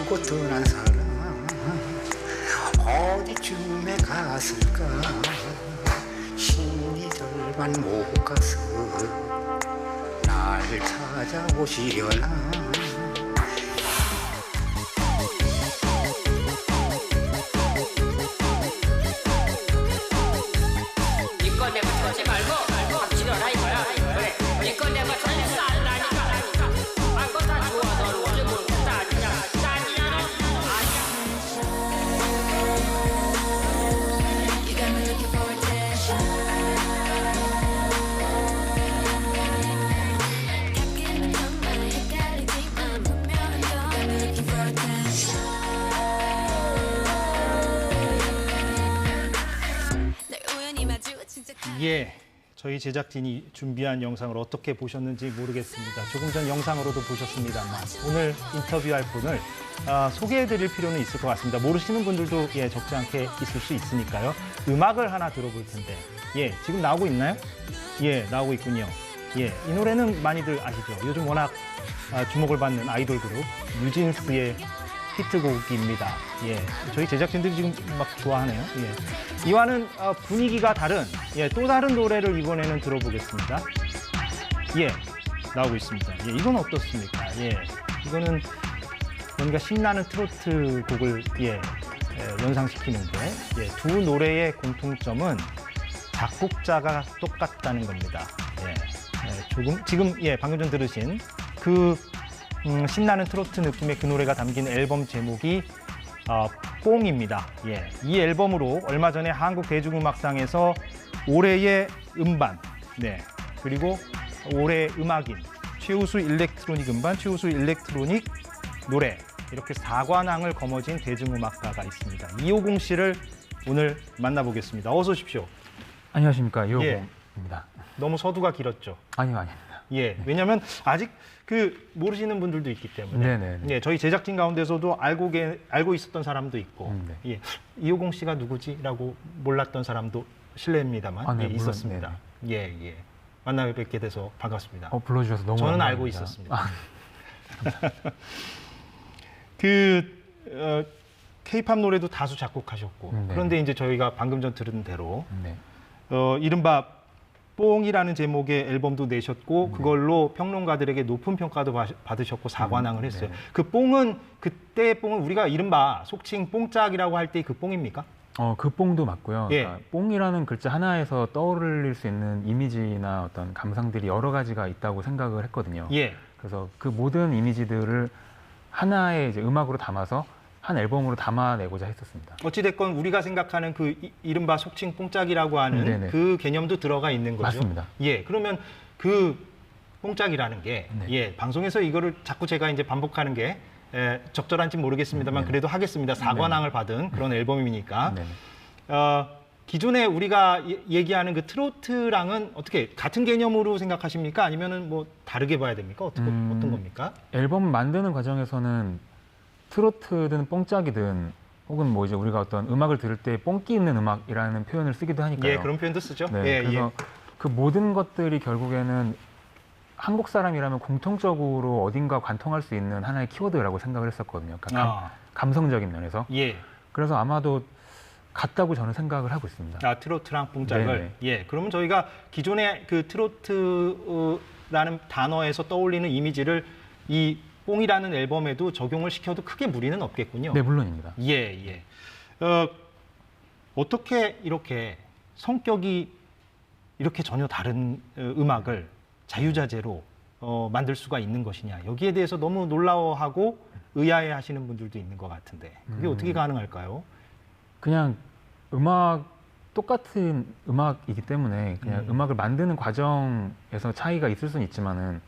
두고 떠난 사람 어디쯤에 갔을까. 신이들만 못 가서 날 찾아오시려나. 이거 내가 터지 말고 합치려라 이거야. 그래 이거 내가 터지 쌀라니까. 아이고 다 좋아 널 오늘 모르겠다. 그냥 짠이야 너. 예, 저희 제작진이 준비한 영상을 어떻게 보셨는지 모르겠습니다. 조금 전 영상으로도 보셨습니다만 오늘 인터뷰할 분을 소개해드릴 필요는 있을 것 같습니다. 모르시는 분들도 적지 않게 있을 수 있으니까요. 음악을 하나 들어볼 텐데 지금 나오고 있나요? 나오고 있군요. 이 노래는 많이들 아시죠? 요즘 워낙 주목을 받는 아이돌 그룹 뉴진스의 히트곡입니다. 저희 제작진들이 지금 막 좋아하네요. 이와는 분위기가 다른 또 다른 노래를 이번에는 들어보겠습니다. 나오고 있습니다. 이건 어떻습니까? 이거는 뭔가 신나는 트로트 곡을 연상시키는데 두 노래의 공통점은 작곡자가 똑같다는 겁니다. 지금 방금 전 들으신 그 신나는 트로트 느낌의 그 노래가 담긴 앨범 제목이 뽕입니다. 이 앨범으로 얼마 전에 한국 대중음악상에서 올해의 음반, 그리고 올해의 음악인, 최우수 일렉트로닉 음반, 최우수 일렉트로닉 노래 이렇게 4관왕을 거머쥔 대중음악가가 있습니다. 이호공 씨를 오늘 만나보겠습니다. 어서 오십시오. 안녕하십니까, 이호공입니다. 너무 서두가 길었죠? 아닙니다. 왜냐하면 아직 모르시는 분들도 있기 때문에 저희 제작진 가운데서도 알고 있었던 사람도 있고 이호공 씨가 누구지라고 몰랐던 사람도 실례입니다만 있었습니다. 만나 뵙게 돼서 반갑습니다. 불러주셔서 너무 저는 감사합니다. 알고 있었습니다. K-팝 노래도 다수 작곡하셨고 그런데 이제 저희가 방금 전 들은 대로 이른바 뽕이라는 제목의 앨범도 내셨고 그걸로 평론가들에게 높은 평가도 받으셨고 4관왕을 했어요. 그 뽕은 그때 뽕은 우리가 이른바 속칭 뽕짝이라고 할 때 그 뽕입니까? 그 뽕도 맞고요. 그러니까 뽕이라는 글자 하나에서 떠올릴 수 있는 이미지나 어떤 감상들이 여러 가지가 있다고 생각을 했거든요. 그래서 그 모든 이미지들을 하나의 이제 음악으로 담아서 한 앨범으로 담아내고자 했었습니다. 어찌됐건 우리가 생각하는 그 이른바 속칭 뽕짝이라고 하는 그 개념도 들어가 있는 거죠? 맞습니다. 그러면 그 뽕짝이라는 게 방송에서 이거를 자꾸 제가 이제 반복하는 게 적절한지 모르겠습니다만 그래도 하겠습니다. 4관왕을 받은 그런 앨범이니까. 기존에 우리가 얘기하는 그 트로트랑은 어떻게 같은 개념으로 생각하십니까? 아니면은 뭐 다르게 봐야 됩니까? 어떤 겁니까? 앨범 만드는 과정에서는 트로트든 뽕짝이든 혹은 뭐 이제 우리가 어떤 음악을 들을 때 뽕기 있는 음악이라는 표현을 쓰기도 하니까요. 그런 표현도 쓰죠. 그래서 그 모든 것들이 결국에는 한국 사람이라면 공통적으로 어딘가 관통할 수 있는 하나의 키워드라고 생각을 했었거든요. 그러니까 감성적인 면에서. 그래서 아마도 같다고 저는 생각을 하고 있습니다. 트로트랑 뽕짝을. 그러면 저희가 기존의 그 트로트라는 단어에서 떠올리는 이미지를 이 뽕이라는 앨범에도 적용을 시켜도 크게 무리는 없겠군요. 네, 물론입니다. 어떻게 이렇게 성격이 이렇게 전혀 다른 음악을 자유자재로 만들 수가 있는 것이냐. 여기에 대해서 너무 놀라워하고 의아해 하시는 분들도 있는 것 같은데 그게 어떻게 가능할까요? 그냥 똑같은 음악이기 때문에 그냥 음악을 만드는 과정에서 차이가 있을 수는 있지만은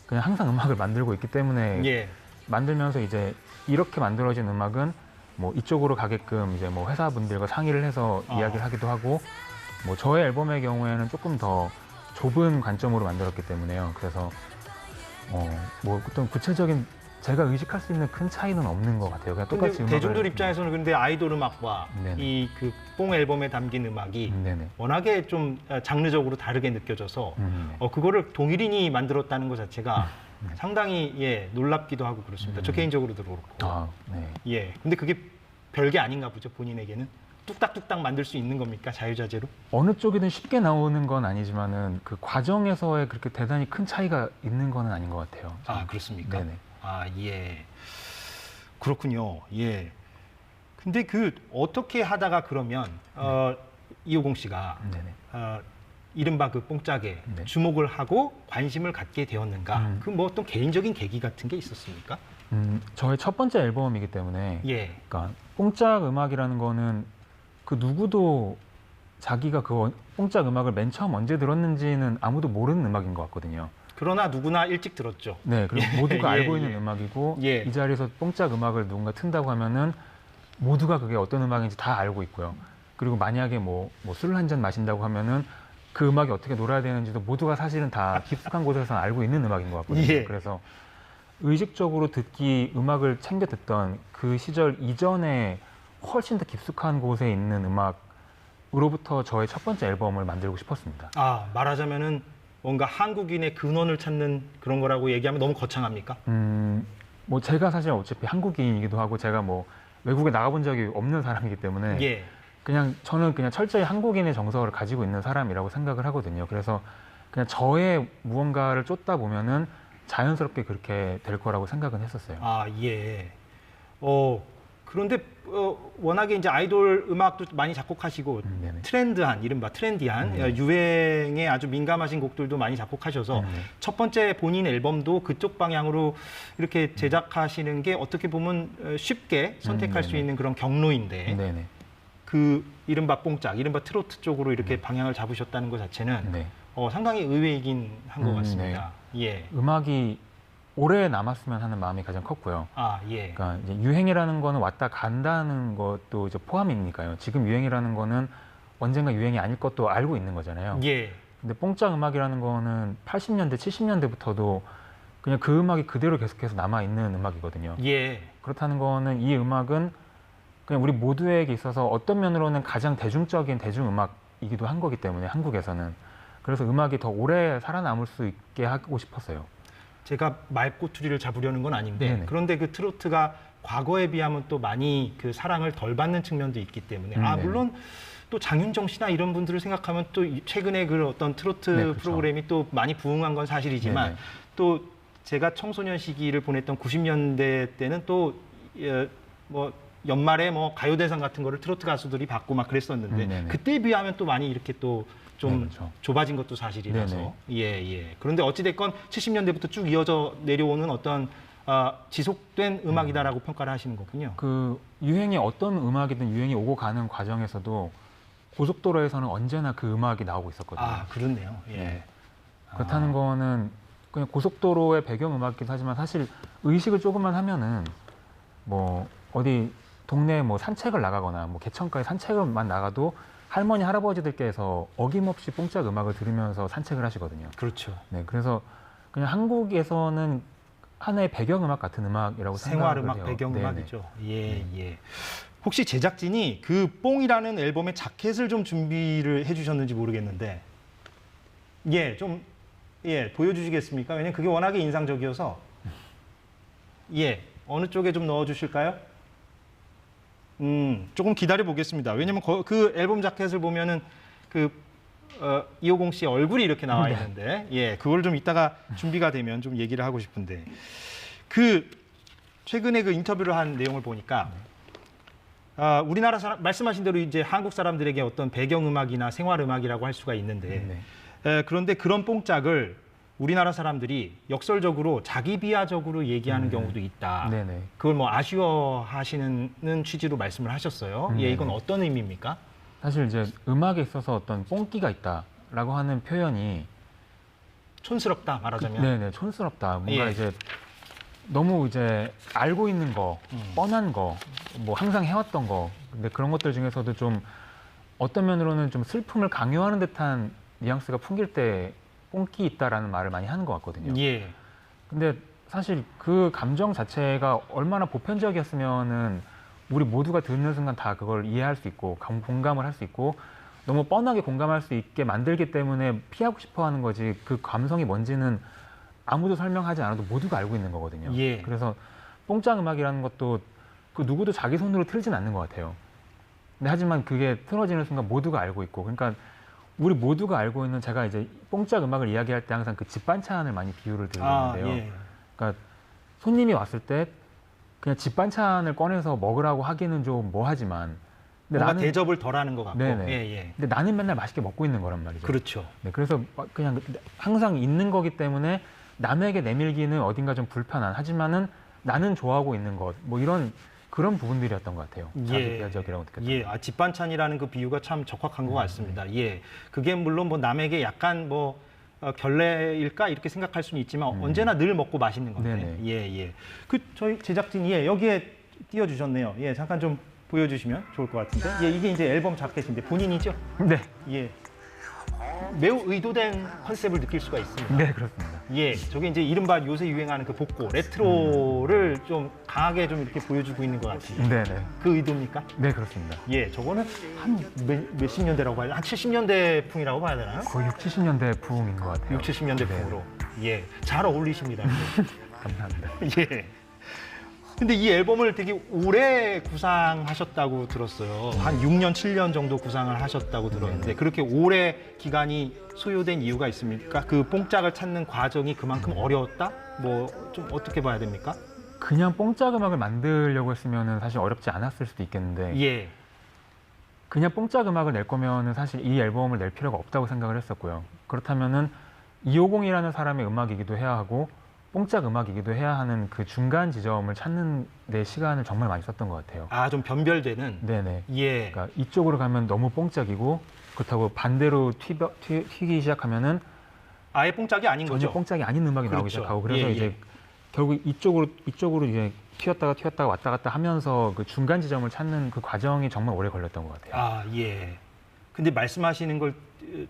그냥 항상 음악을 만들고 있기 때문에 만들면서 이제 이렇게 만들어진 음악은 뭐 이쪽으로 가게끔 이제 뭐 회사분들과 상의를 해서 이야기를 하기도 하고 뭐 저의 앨범의 경우에는 조금 더 좁은 관점으로 만들었기 때문에요. 그래서 뭐 어떤 구체적인 제가 의식할 수 있는 큰 차이는 없는 것 같아요. 그냥 똑같이 대중들 입장에서는 근데 아이돌 음악과 이 그 뽕 앨범에 담긴 음악이 워낙에 좀 장르적으로 다르게 느껴져서 그거를 동일인이 만들었다는 것 자체가 상당히 놀랍기도 하고 그렇습니다. 저 개인적으로도 그렇고. 아, 네. 예. 근데 그게 별게 아닌가 보죠, 본인에게는. 뚝딱뚝딱 만들 수 있는 겁니까, 자유자재로? 어느 쪽이든 쉽게 나오는 건 아니지만은 그 과정에서의 그렇게 대단히 큰 차이가 있는 거는 아닌 것 같아요. 아, 그렇습니까? 네네. 아, 예. 그렇군요. 예. 근데 그 어떻게 하다가 그러면 이호공 씨가 네네. 이른바 그 뽕짝에 네. 주목을 하고 관심을 갖게 되었는가? 그 뭐 어떤 개인적인 계기 같은 게 있었습니까? 저의 첫 번째 앨범이기 때문에 예. 그러니까 뽕짝 음악이라는 거는 그 누구도 자기가 그 뽕짝 음악을 맨 처음 언제 들었는지는 아무도 모르는 음악인 것 같거든요. 그러나 누구나 일찍 들었죠. 네, 그리고 모두가 예, 알고 있는 예. 음악이고 예. 이 자리에서 뽕짝 음악을 누군가 튼다고 하면은 모두가 그게 어떤 음악인지 다 알고 있고요. 그리고 만약에 뭐 술을 한 잔 마신다고 하면은 그 음악이 어떻게 놀아야 되는지도 모두가 사실은 다 깊숙한 곳에서 알고 있는 음악인 것 같거든요. 예. 그래서 의식적으로 음악을 챙겨 듣던 그 시절 이전에 훨씬 더 깊숙한 곳에 있는 음악으로부터 저의 첫 번째 앨범을 만들고 싶었습니다. 아, 말하자면은 뭔가 한국인의 근원을 찾는 그런 거라고 얘기하면 너무 거창합니까? 뭐 제가 사실 어차피 한국인이기도 하고 제가 뭐 외국에 나가본 적이 없는 사람이기 때문에 예. 저는 그냥 철저히 한국인의 정서를 가지고 있는 사람이라고 생각을 하거든요. 그래서 그냥 저의 무언가를 쫓다 보면은 자연스럽게 그렇게 될 거라고 생각은 했었어요. 아, 예. 그런데 워낙에 이제 아이돌 음악도 많이 작곡하시고 네네. 이른바 트렌디한 유행에 아주 민감하신 곡들도 많이 작곡하셔서 첫 번째 본인 앨범도 그쪽 방향으로 이렇게 제작하시는 게 어떻게 보면 쉽게 선택할 수 있는 그런 경로인데 네네. 그 이른바 뽕짝, 이른바 트로트 쪽으로 이렇게 방향을 잡으셨다는 것 자체는 네. 상당히 의외이긴 한 것 같습니다. 예. 음악이 오래 남았으면 하는 마음이 가장 컸고요. 아, 예. 그러니까 이제 유행이라는 거는 왔다 간다는 것도 이제 포함이니까요. 지금 유행이라는 거는 언젠가 유행이 아닐 것도 알고 있는 거잖아요. 예. 근데 뽕짝 음악이라는 거는 80년대, 70년대부터도 그냥 그 음악이 그대로 계속해서 남아 있는 음악이거든요. 예. 그렇다는 거는 이 음악은 그냥 우리 모두에게 있어서 어떤 면으로는 가장 대중적인 대중음악이기도 한 거기 때문에 한국에서는 그래서 음악이 더 오래 살아남을 수 있게 하고 싶었어요. 제가 말꼬투리를 잡으려는 건 아닌데 네네. 그런데 그 트로트가 과거에 비하면 또 많이 그 사랑을 덜 받는 측면도 있기 때문에 네네. 물론 또 장윤정 씨나 이런 분들을 생각하면 또 최근에 그 어떤 트로트 네, 그렇죠. 프로그램이 또 많이 부흥한 건 사실이지만 네네. 또 제가 청소년 시기를 보냈던 90년대 때는 또 뭐 연말에 뭐 가요대상 같은 거를 트로트 가수들이 받고 막 그랬었는데 네네. 그때에 비하면 또 많이 이렇게 또 좀 네, 그렇죠. 좁아진 것도 사실이라서 네네. 예. 그런데 어찌됐건 70년대부터 쭉 이어져 내려오는 어떤 지속된 음악이다라고 평가를 하시는 거군요. 그 유행이 어떤 음악이든 유행이 오고 가는 과정에서도 고속도로에서는 언제나 그 음악이 나오고 있었거든요. 아, 그렇네요. 예. 네. 그렇다는 거는 그냥 고속도로의 배경음악이긴 하지만 사실 의식을 조금만 하면은 뭐 어디 동네에 뭐 산책을 나가거나 뭐 개천가에 산책을만 나가도 할머니 할아버지들께서 어김없이 뽕짝 음악을 들으면서 산책을 하시거든요. 그렇죠. 네, 그래서 그냥 한국에서는 하나의 배경음악 같은 음악이라고 생각을 생활음악, 해요. 배경음악이죠. 예. 혹시 제작진이 그 뽕이라는 앨범의 자켓을 좀 준비를 해주셨는지 모르겠는데 보여주시겠습니까? 왜냐면 그게 워낙에 인상적이어서 어느 쪽에 좀 넣어주실까요? 조금 기다려 보겠습니다. 왜냐면 그 앨범 자켓을 보면은 이호공 씨의 얼굴이 이렇게 나와 있는데, 그걸 좀 이따가 준비가 되면 좀 얘기를 하고 싶은데, 최근에 그 인터뷰를 한 내용을 보니까, 우리나라 말씀하신 대로 이제 한국 사람들에게 어떤 배경음악이나 생활음악이라고 할 수가 있는데, 그런데 그런 뽕짝을 우리나라 사람들이 역설적으로 자기 비하적으로 얘기하는 경우도 있다. 네네. 그걸 뭐 아쉬워하시는 취지로 말씀을 하셨어요. 이건 어떤 의미입니까? 사실 이제 음악에 있어서 어떤 뽕기가 있다라고 하는 표현이 촌스럽다 말하자면. 네네, 촌스럽다. 뭔가 이제 너무 이제 알고 있는 거, 뻔한 거, 뭐 항상 해왔던 거. 근데 그런 것들 중에서도 좀 어떤 면으로는 좀 슬픔을 강요하는 듯한 뉘앙스가 풍길 때 뽕기 있다라는 말을 많이 하는 것 같거든요. 근데 사실 그 감정 자체가 얼마나 보편적이었으면은 우리 모두가 듣는 순간 다 그걸 이해할 수 있고 공감을 할 수 있고 너무 뻔하게 공감할 수 있게 만들기 때문에 피하고 싶어 하는 거지 그 감성이 뭔지는 아무도 설명하지 않아도 모두가 알고 있는 거거든요. 예. 그래서 뽕짝 음악이라는 것도 그 누구도 자기 손으로 틀진 않는 것 같아요. 근데 하지만 그게 틀어지는 순간 모두가 알고 있고, 그러니까 우리 모두가 알고 있는, 제가 이제 뽕짝 음악을 이야기할 때 항상 그 집 반찬을 많이 비유를 드리는데요. 예. 그러니까 손님이 왔을 때 그냥 집 반찬을 꺼내서 먹으라고 하기는 좀 뭐하지만, 근데 뭔가 대접을 덜 하는 것 같고. 네네. 예, 예. 근데 나는 맨날 맛있게 먹고 있는 거란 말이죠. 그렇죠. 네, 그래서 그냥 항상 있는 거기 때문에 남에게 내밀기는 어딘가 좀 불편한, 하지만은 나는 좋아하고 있는 것, 뭐 이런 그런 부분들이었던 것 같아요. 자기계약적이라고 느꼈던. 예, 집 반찬이라는 그 비유가 참 적확한 것 같습니다. 예, 그게 물론 뭐 남에게 약간 뭐 결례일까 이렇게 생각할 수는 있지만 언제나 늘 먹고 맛있는 건데. 네네. 예, 예. 그 저희 제작진이 여기에 띄워주셨네요. 예, 잠깐 좀 보여주시면 좋을 것 같은데. 예, 이게 이제 앨범 자켓인데 본인이죠? 네, 예. 매우 의도된 컨셉을 느낄 수가 있습니다. 네 그렇습니다. 예, 저게 이제 이른바 요새 유행하는 그 복고, 레트로를 좀 강하게 좀 이렇게 보여주고 있는 것 같아요. 네네. 그 의도입니까? 네 그렇습니다. 예, 저거는 한 몇십 년대라고 봐야 되나? 한 70년대 풍이라고 봐야 되나요? 거의 6, 70년대 부흥인 것 같아요. 6, 70년대 네. 풍으로. 예, 잘 어울리십니다. 감사합니다. 예. 근데 이 앨범을 되게 오래 구상하셨다고 들었어요. 한 6년, 7년 정도 구상을 하셨다고 들었는데 그렇게 오래 기간이 소요된 이유가 있습니까? 그 뽕짝을 찾는 과정이 그만큼 어려웠다? 뭐 좀 어떻게 봐야 됩니까? 그냥 뽕짝 음악을 만들려고 했으면 사실 어렵지 않았을 수도 있겠는데, 예. 그냥 뽕짝 음악을 낼 거면은 사실 이 앨범을 낼 필요가 없다고 생각을 했었고요. 그렇다면은 250이라는 사람의 음악이기도 해야 하고 뽕짝 음악이기도 해야 하는 그 중간 지점을 찾는 데 시간을 정말 많이 썼던 것 같아요. 아, 좀 변별되는? 네네. 예. 그러니까 이쪽으로 가면 너무 뽕짝이고, 그렇다고 반대로 튀기 시작하면은 아예 뽕짝이 아닌 전혀 거죠? 뽕짝이 아닌 음악이 나오기 그렇죠. 시작하고, 그래서 예, 이제 예. 결국 이쪽으로 이제 튀었다가 왔다 갔다 하면서 그 중간 지점을 찾는 그 과정이 정말 오래 걸렸던 것 같아요. 아, 예. 근데 말씀하시는 걸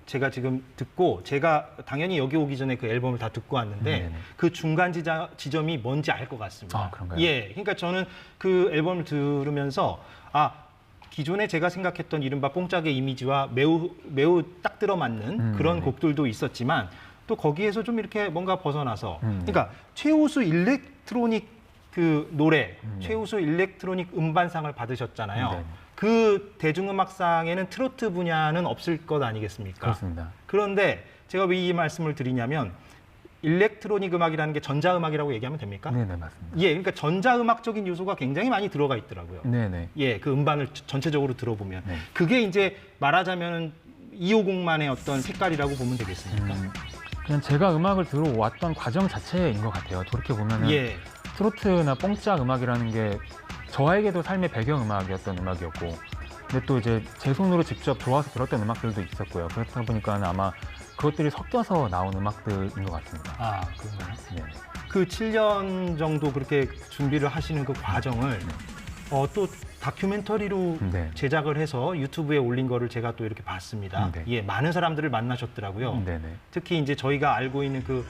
제가 지금 듣고, 제가 당연히 여기 오기 전에 그 앨범을 다 듣고 왔는데 네네. 그 중간 지점이 뭔지 알 것 같습니다. 아, 그런가요? 예. 그러니까 저는 그 앨범을 들으면서 기존에 제가 생각했던 이른바 뽕짝의 이미지와 매우 딱 들어맞는 그런 네네. 곡들도 있었지만 또 거기에서 좀 이렇게 뭔가 벗어나서 네. 그러니까 최우수 일렉트로닉 그 노래, 최우수 일렉트로닉 음반상을 받으셨잖아요. 네네. 그 대중음악상에는 트로트 분야는 없을 것 아니겠습니까? 그렇습니다. 그런데 제가 왜 이 말씀을 드리냐면 일렉트로닉 음악이라는 게 전자음악이라고 얘기하면 됩니까? 네네, 맞습니다. 예, 그러니까 전자음악적인 요소가 굉장히 많이 들어가 있더라고요. 네네. 예, 그 음반을 전체적으로 들어보면 네. 그게 이제 말하자면 250만의 어떤 색깔이라고 보면 되겠습니까? 그냥 제가 음악을 들어왔던 과정 자체인 것 같아요. 그렇게 보면은 예, 트로트나 뽕짝 음악이라는 게 저에게도 삶의 배경 음악이었던 음악이었고, 근데 또 이제 제 손으로 직접 좋아서 들었던 음악들도 있었고요. 그렇다 보니까 아마 그것들이 섞여서 나온 음악들인 것 같습니다. 아, 그런가요? 네. 그 7년 정도 그렇게 준비를 하시는 그 과정을 또 다큐멘터리로 네. 제작을 해서 유튜브에 올린 거를 제가 또 이렇게 봤습니다. 네. 예, 많은 사람들을 만나셨더라고요. 네네. 특히 이제 저희가 알고 있는 그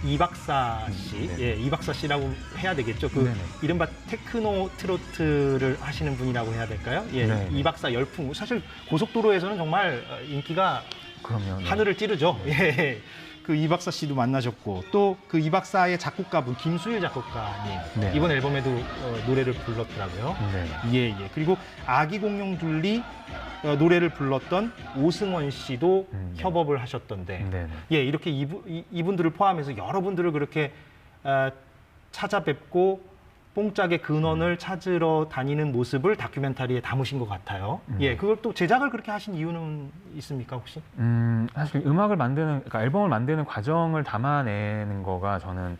이박사 씨, 네. 예, 이박사 씨라고 해야 되겠죠. 그 네네. 이른바 테크노 트로트를 하시는 분이라고 해야 될까요? 예, 네네. 이박사 열풍. 사실 고속도로에서는 정말 인기가 그럼요. 네. 하늘을 찌르죠. 예. 그 이박사 씨도 만나셨고 또 그 이박사의 작곡가분 김수일 작곡가님 네. 이번 앨범에도 노래를 불렀더라고요. 네. 예, 예. 그리고 아기 공룡 둘리 노래를 불렀던 오승원 씨도 네. 협업을 하셨던데 네네. 예, 이렇게 이분들을 포함해서 여러분들을 그렇게 찾아뵙고 뽕짝의 근원을 찾으러 다니는 모습을 다큐멘터리에 담으신 것 같아요. 예, 그걸 또 제작을 그렇게 하신 이유는 있습니까, 혹시? 사실 음악을 만드는, 그러니까 앨범을 만드는 과정을 담아내는 거가 저는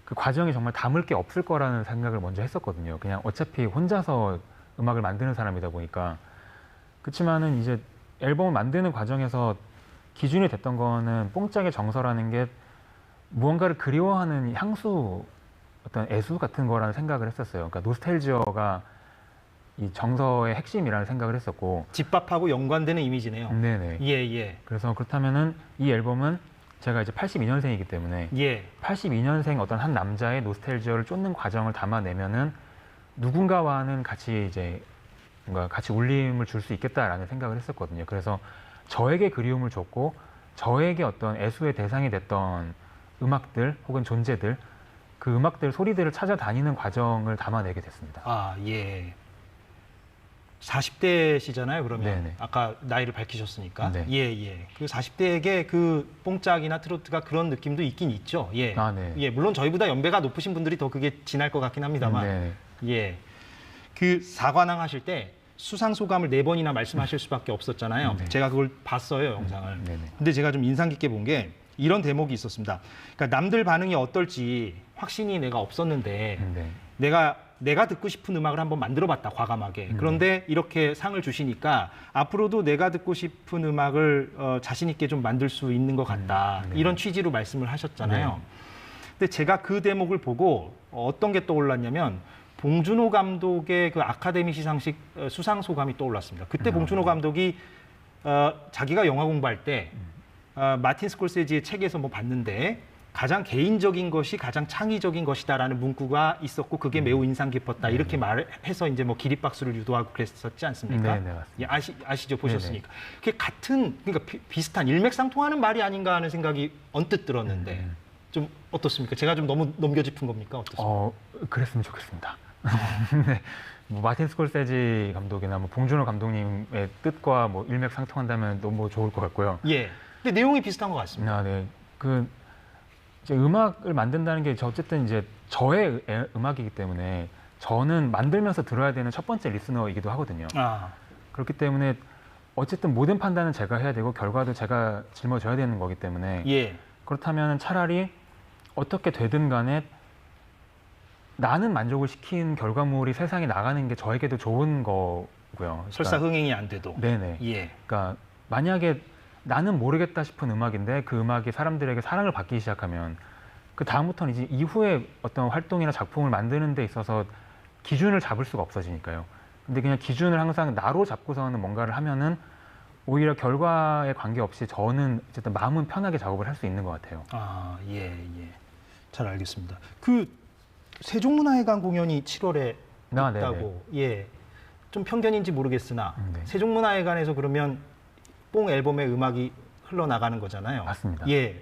그 과정이 정말 담을 게 없을 거라는 생각을 먼저 했었거든요. 그냥 어차피 혼자서 음악을 만드는 사람이다 보니까. 그렇지만은 이제 앨범을 만드는 과정에서 기준이 됐던 거는 뽕짝의 정서라는 게 무언가를 그리워하는 향수, 어떤 애수 같은 거라는 생각을 했었어요. 그러니까 노스텔지어가 이 정서의 핵심이라는 생각을 했었고. 집밥하고 연관되는 이미지네요. 네네. 예, 예. 그래서 그렇다면은 이 앨범은 제가 이제 82년생이기 때문에 예. 82년생 어떤 한 남자의 노스텔지어를 쫓는 과정을 담아내면은 누군가와는 같이 이제 뭔가 같이 울림을 줄 수 있겠다라는 생각을 했었거든요. 그래서 저에게 그리움을 줬고 저에게 어떤 애수의 대상이 됐던 음악들 혹은 존재들, 그 음악들, 소리들을 찾아다니는 과정을 담아내게 됐습니다. 아, 예. 40대시잖아요, 그러면. 네네. 아까 나이를 밝히셨으니까. 네. 예, 예. 그 40대에게 그 뽕짝이나 트로트가 그런 느낌도 있긴 있죠. 예. 아, 네. 예, 물론 저희보다 연배가 높으신 분들이 더 그게 진할 것 같긴 합니다만. 네. 예. 그 사관왕 하실 때 수상 소감을 4번이나 말씀하실 수밖에 없었잖아요. 네. 제가 그걸 봤어요, 영상을. 네네. 근데 제가 좀 인상 깊게 본 게 이런 대목이 있었습니다. 그러니까 남들 반응이 어떨지 확신이 내가 없었는데 네. 내가 듣고 싶은 음악을 한번 만들어봤다, 과감하게. 그런데 이렇게 상을 주시니까 앞으로도 내가 듣고 싶은 음악을 자신 있게 좀 만들 수 있는 것 같다. 네. 이런 취지로 말씀을 하셨잖아요. 네. 근데 제가 그 대목을 보고 어떤 게 떠올랐냐면 봉준호 감독의 그 아카데미 시상식 수상 소감이 떠올랐습니다. 그때 봉준호 감독이 자기가 영화 공부할 때 마틴 스콜세지의 책에서 뭐 봤는데 가장 개인적인 것이 가장 창의적인 것이다라는 문구가 있었고 그게 매우 인상 깊었다. 이렇게 말해서 이제 뭐 기립박수를 유도하고 그랬었지 않습니까? 네, 네, 맞습니다. 예, 아시죠? 보셨으니까. 그게 같은, 그러니까 비슷한 일맥상통하는 말이 아닌가 하는 생각이 언뜻 들었는데 좀 어떻습니까? 제가 좀 너무 넘겨짚은 겁니까? 어떻습니까? 그랬으면 좋겠습니다. 네. 뭐 마틴 스콜세지 감독이나 뭐 봉준호 감독님의 뜻과 뭐 일맥상통한다면 너무 좋을 것 같고요. 예. 근데 내용이 비슷한 것 같습니다. 아, 네. 이제 음악을 만든다는 게 어쨌든 이제 저의 음악이기 때문에 저는 만들면서 들어야 되는 첫 번째 리스너이기도 하거든요. 그렇기 때문에 어쨌든 모든 판단은 제가 해야 되고 결과도 제가 짊어져야 되는 거기 때문에 예. 그렇다면 차라리 어떻게 되든 간에 나는 만족을 시킨 결과물이 세상에 나가는 게 저에게도 좋은 거고요. 설사 흥행이 안 돼도. 네네. 예. 그러니까 만약에 나는 모르겠다 싶은 음악인데 그 음악이 사람들에게 사랑을 받기 시작하면 그 다음부터는 이제 이후에 어떤 활동이나 작품을 만드는 데 있어서 기준을 잡을 수가 없어지니까요. 근데 그냥 기준을 항상 나로 잡고서는 뭔가를 하면은 오히려 결과에 관계없이 저는 어쨌든 마음은 편하게 작업을 할 수 있는 것 같아요. 아, 예, 예. 잘 알겠습니다. 그 세종문화회관 공연이 7월에 있다고. 예. 좀 편견인지 모르겠으나 네. 세종문화회관에서 그러면 뽕 앨범의 음악이 흘러나가는 거잖아요. 맞습니다. 예.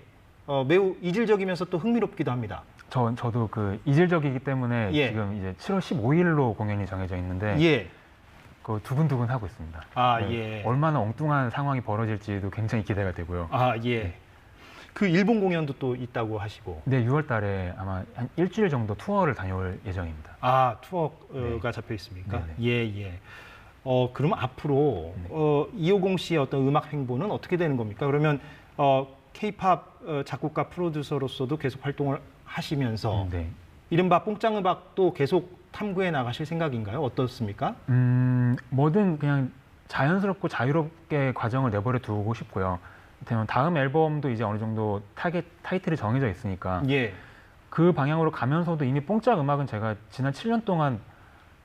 매우 이질적이면서 또 흥미롭기도 합니다. 저도 그 이질적이기 때문에 예. 지금 이제 7월 15일로 공연이 정해져 있는데 예. 그 두근두근 하고 있습니다. 아, 네. 예. 얼마나 엉뚱한 상황이 벌어질지도 굉장히 기대가 되고요. 아, 예. 그 일본 공연도 또 있다고 하시고. 네, 6월 달에 아마 한 일주일 정도 투어를 다녀올 예정입니다. 아, 투어가 네. 잡혀 있습니까? 네네. 예, 예. 그럼 앞으로 네. 이호공 씨의 어떤 음악 행보는 어떻게 되는 겁니까? 그러면 K-팝 작곡가 프로듀서로서도 계속 활동을 하시면서 네. 이른바 뽕짱 음악도 계속 탐구해 나가실 생각인가요? 어떻습니까? 뭐든 그냥 자연스럽고 자유롭게 과정을 내버려 두고 싶고요. 다음 앨범도 이제 어느 정도 타이틀이 정해져 있으니까 예. 그 방향으로 가면서도 이미 뽕짝 음악은 제가 지난 7년 동안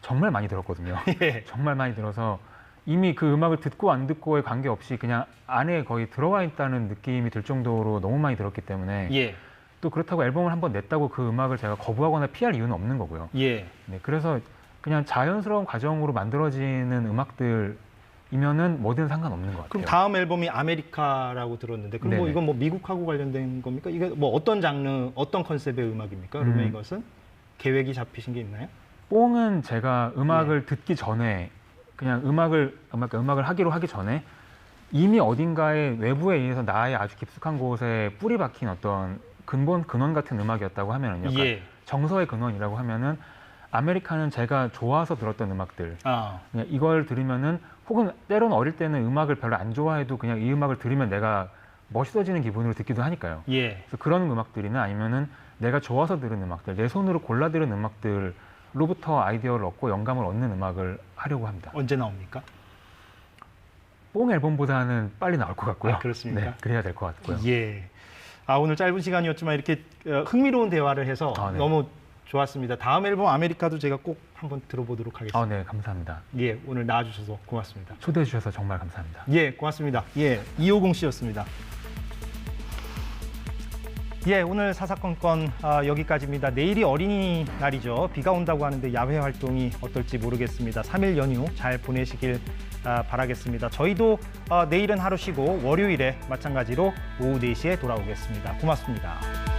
정말 많이 들었거든요. 예. 정말 많이 들어서 이미 그 음악을 듣고 안 듣고에 관계없이 그냥 안에 거의 들어와 있다는 느낌이 들 정도로 너무 많이 들었기 때문에 예. 또 그렇다고 앨범을 한번 냈다고 그 음악을 제가 거부하거나 피할 이유는 없는 거고요. 예. 네, 그래서 그냥 자연스러운 과정으로 만들어지는 음악들이면은 뭐든 상관없는 것 같아요. 그럼 다음 앨범이 아메리카라고 들었는데 그럼 뭐 네네. 이건 뭐 미국하고 관련된 겁니까? 이게 뭐 어떤 장르, 어떤 컨셉의 음악입니까? 그러면 이것은 계획이 잡히신 게 있나요? 뽕은 제가 음악을 듣기 전에 그냥 음악을 하기로 하기 전에 이미 어딘가에 외부에 의해서 나의 아주 깊숙한 곳에 뿌리 박힌 어떤 근원 같은 음악이었다고 하면은요. 그러니까 예. 정서의 근원이라고 하면은 아메리카는 제가 좋아서 들었던 음악들. 그냥 이걸 들으면은 혹은 때로는 어릴 때는 음악을 별로 안 좋아해도 그냥 이 음악을 들으면 내가 멋있어지는 기분으로 듣기도 하니까요. 예. 그래서 그런 음악들이나 아니면은 내가 좋아서 들은 음악들, 내 손으로 골라 들은 음악들로부터 아이디어를 얻고 영감을 얻는 음악을 하려고 합니다. 언제 나옵니까? 뽕 앨범보다는 빨리 나올 것 같고요. 아, 그렇습니까? 네, 그래야 될 것 같고요. 예. 오늘 짧은 시간이었지만 이렇게 흥미로운 대화를 해서 네. 너무 좋았습니다. 다음 앨범 아메리카도 제가 꼭 한번 들어보도록 하겠습니다. 네, 감사합니다. 예, 오늘 나와주셔서 고맙습니다. 초대해 주셔서 정말 감사합니다. 예, 고맙습니다. 예, 이호공 씨였습니다. 예, 오늘 사사건건 여기까지입니다. 내일이 어린이날이죠. 비가 온다고 하는데 야외 활동이 어떨지 모르겠습니다. 3일 연휴 잘 보내시길 바라겠습니다. 저희도 내일은 하루 쉬고 월요일에 마찬가지로 오후 4시에 돌아오겠습니다. 고맙습니다.